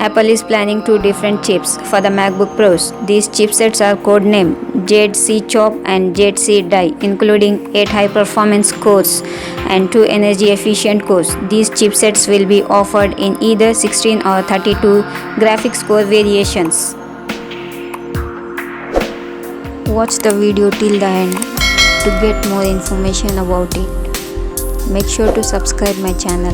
Apple is planning two different chips for the MacBook Pros. These chipsets are codenamed Jade C Chop and Jade C Die, including 8 high-performance cores and 2 energy-efficient cores. These chipsets will be offered in either 16 or 32 graphics core variations. Watch the video till the end to get more information about it. Make sure to subscribe my channel.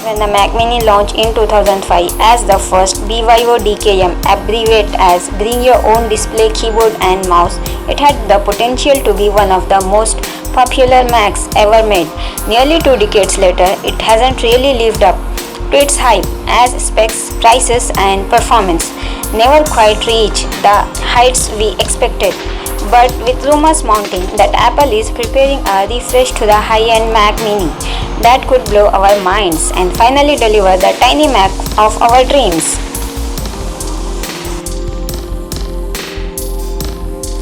When the Mac Mini launched in 2005 as the first BYO DKM, abbreviated as Bring Your Own Display Keyboard and Mouse, it had the potential to be one of the most popular Macs ever made. Nearly 2 decades later, it hasn't really lived up to its hype, as specs, prices and performance never quite reach the heights we expected. But with rumors mounting that Apple is preparing a refresh to the high-end Mac Mini that could blow our minds and finally deliver the tiny Mac of our dreams.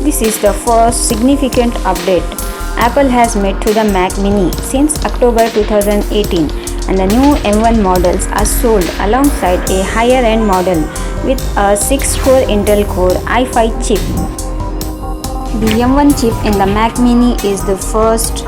This is the first significant update Apple has made to the Mac Mini since October 2018, and the new M1 models are sold alongside a higher-end model with a 6-core Intel Core i5 chip. The M1 chip in the Mac Mini is the first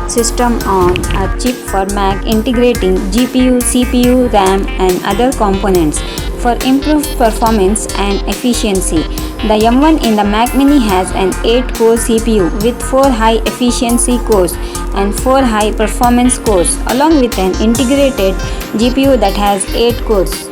system on a chip for Mac integrating GPU, CPU, RAM and other components for improved performance and efficiency. The M1 in the Mac Mini has an 8-core CPU with 4 high-efficiency cores and 4 high-performance cores, along with an integrated GPU that has 8 cores.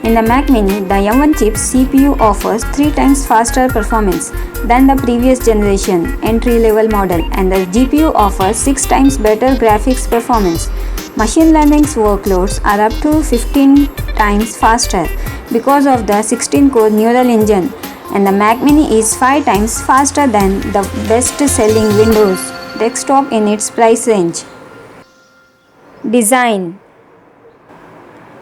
In the Mac Mini, the M1 chip's CPU offers 3 times faster performance than the previous generation entry-level model, and the GPU offers 6 times better graphics performance. Machine learning workloads are up to 15 times faster because of the 16-core neural engine, and the Mac Mini is 5 times faster than the best-selling Windows desktop in its price range. Design.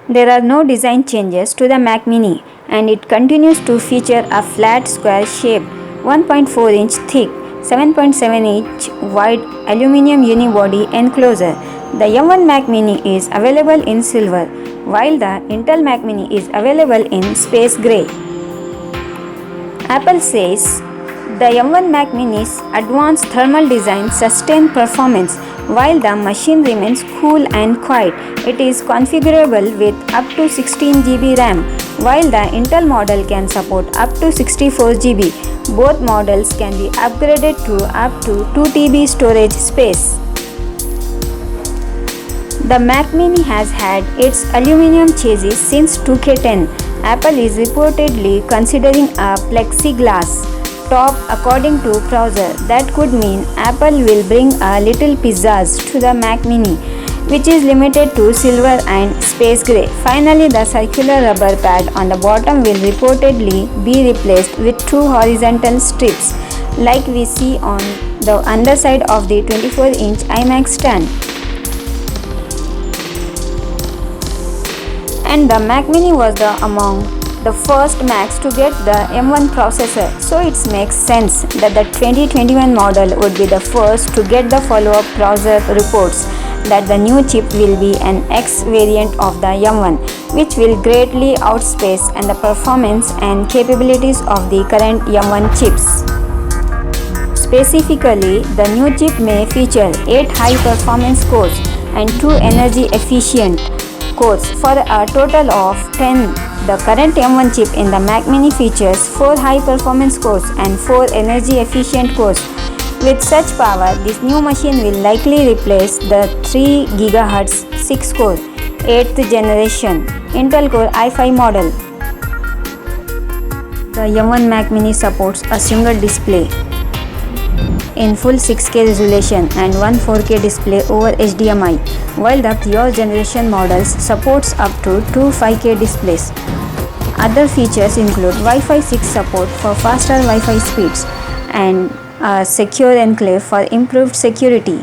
There are no design changes to the Mac Mini, and it continues to feature a flat square-shaped 1.4-inch thick, 7.7-inch wide aluminum unibody enclosure. The M1 Mac Mini is available in silver, while the Intel Mac Mini is available in space gray. Apple says the M1 Mac Mini's advanced thermal design sustains performance while the machine remains cool and quiet. It is configurable with up to 16 GB RAM, while the Intel model can support up to 64 GB. Both models can be upgraded to up to 2 TB storage space. The Mac Mini has had its aluminum chassis since 2K10. Apple is reportedly considering a plexiglass top according to Browser. That could mean Apple will bring a little pizzazz to the Mac Mini, which is limited to silver and space gray. Finally, the circular rubber pad on the bottom will reportedly be replaced with 2 horizontal strips like we see on the underside of the 24-inch iMac stand. And the Mac Mini was among the first Macs to get the M1 processor, so it makes sense that the 2021 model would be the first to get the follow-up. Browser reports that the new chip will be an X variant of the M1, which will greatly outpace and the performance and capabilities of the current M1 chips. Specifically, the new chip may feature 8 high-performance cores and 2 energy-efficient cores for a total of 10. The current M1 chip in the Mac Mini features 4 high-performance cores and 4 energy-efficient cores. With such power, this new machine will likely replace the 3 GHz 6-core 8th generation Intel Core i5 model. The M1 Mac Mini supports a single display in full 6K resolution and one 4K display over HDMI, while the previous generation models supports up to 2 5K displays. Other features include Wi-Fi 6 support for faster Wi-Fi speeds and a secure enclave for improved security.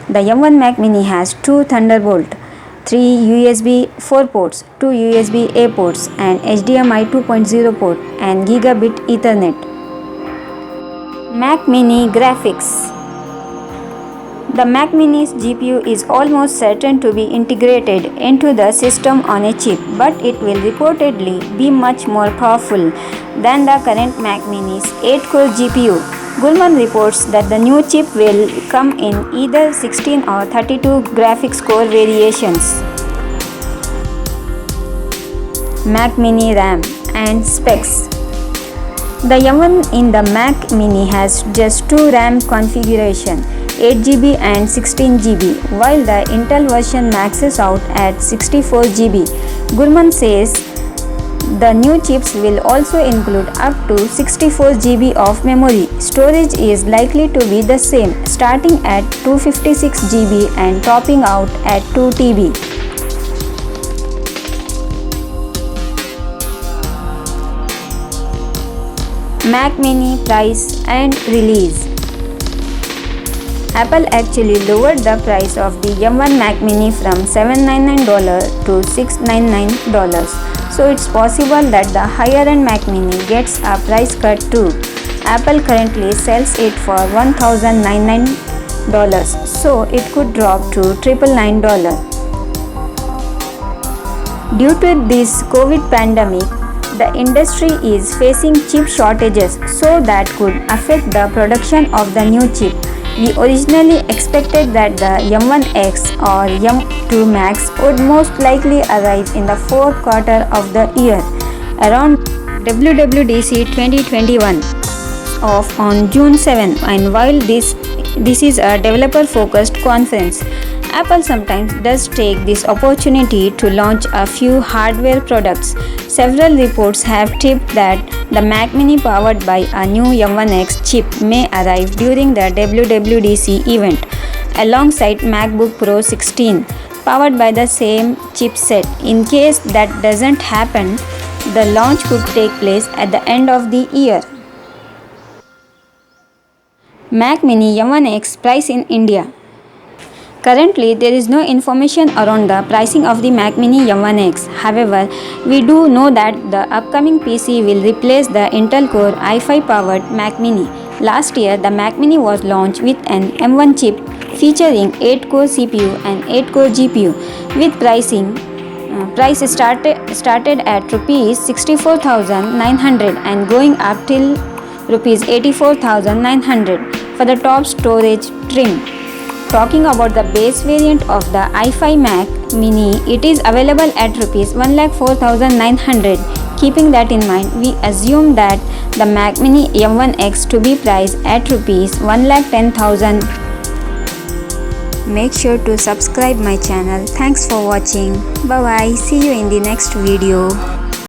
The M1 Mac Mini has 2 Thunderbolt 3 USB 4 ports, 2 USB-A ports and HDMI 2.0 port and Gigabit Ethernet. Mac Mini graphics. The Mac Mini's GPU is almost certain to be integrated into the system on a chip, but it will reportedly be much more powerful than the current Mac Mini's 8-core GPU. Gurman reports that the new chip will come in either 16 or 32 graphics core variations. Mac Mini RAM and specs. The M1 in the Mac Mini has just two RAM configuration, 8GB and 16GB, while the Intel version maxes out at 64GB. Gurman says the new chips will also include up to 64GB of memory. Storage is likely to be the same, starting at 256GB and topping out at 2TB. Mac Mini price and release. Apple actually lowered the price of the M1 Mac Mini from $799 to $699. So it's possible that the higher end Mac Mini gets a price cut too. Apple currently sells it for $1,999, so it could drop to $999. Due to this COVID pandemic, the industry is facing chip shortages, so that could affect the production of the new chip. We originally expected that the M1X or M2 Max would most likely arrive in the fourth quarter of the year, around WWDC 2021 on June 7. And while this is a developer-focused conference, Apple sometimes does take this opportunity to launch a few hardware products. Several reports have tipped that the Mac Mini powered by a new M1X chip may arrive during the WWDC event, alongside MacBook Pro 16, powered by the same chipset. In case that doesn't happen, the launch could take place at the end of the year. Mac Mini M1X price in India. Currently, there is no information around the pricing of the Mac Mini M1X. However, we do know that the upcoming PC will replace the Intel Core i5 powered Mac Mini. Last year, the Mac Mini was launched with an M1 chip featuring 8-core CPU and 8-core GPU, with price started at rupees 64,900 and going up till rupees 84,900 for the top storage trim. Talking about the base variant of the i5 Mac Mini, it is available at rupees 1,04,900. Keeping that in mind, we assume that the Mac Mini M1X to be priced at rupees 1,10,000. Make sure to subscribe my channel. Thanks for watching. Bye bye. See you in the next video.